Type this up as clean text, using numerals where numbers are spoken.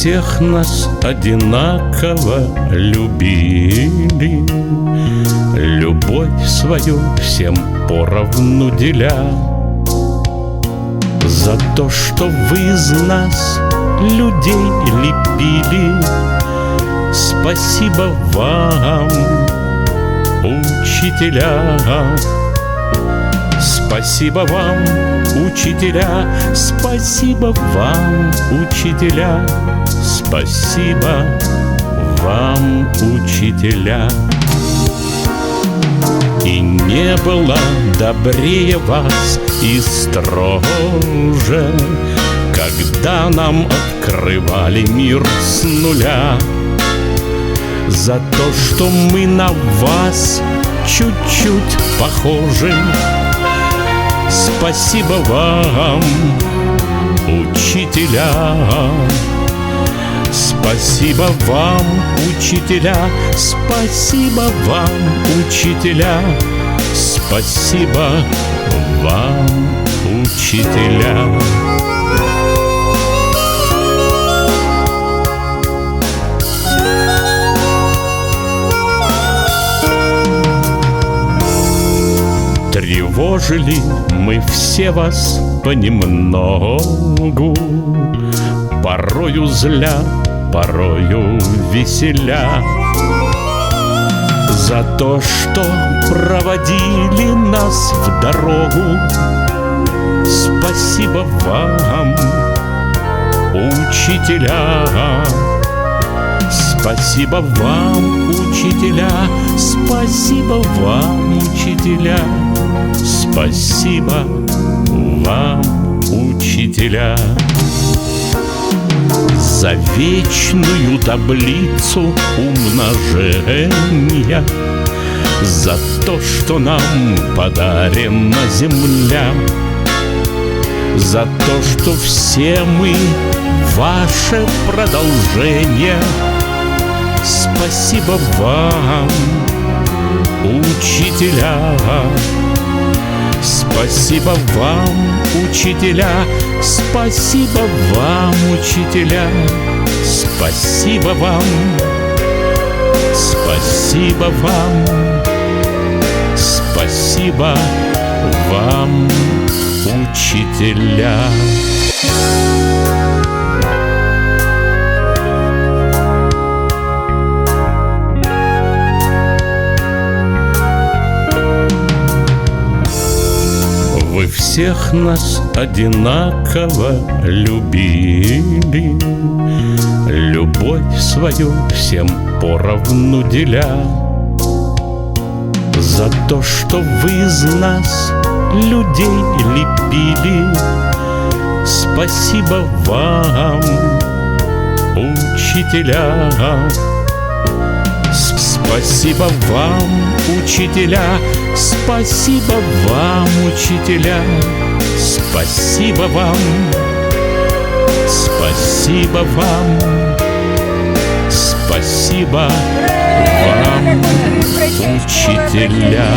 всех нас одинаково любили, любовь свою всем поровну деля. За то, что вы из нас людей лепили, спасибо вам, учителя. Спасибо вам, учителя, спасибо вам, учителя, спасибо вам, учителя. И не было добрее вас и строже, когда нам открывали мир с нуля. За то, что мы на вас чуть-чуть похожи, спасибо вам, учителя. Спасибо вам, учителя, спасибо вам, учителя, спасибо вам, учителя. Тревожили мы все вас понемногу, порою зля, порою веселя. За то, что проводили нас в дорогу, спасибо вам, учителя. Спасибо вам, учителя, спасибо вам, учителя, спасибо вам, учителя. За вечную таблицу умножения, за то, что нам подарена земля, за то, что все мы ваше продолжение. Спасибо вам, учителя. Спасибо вам, учителя, спасибо вам, учителя, спасибо вам, спасибо вам, спасибо вам, учителя. Вы всех нас одинаково любили, любовь свою всем поровну деля. За то, что вы из нас людей лепили, спасибо вам, учителя. Спасибо вам, учителя, спасибо вам, учителя, спасибо вам, спасибо вам, спасибо вам, учителя.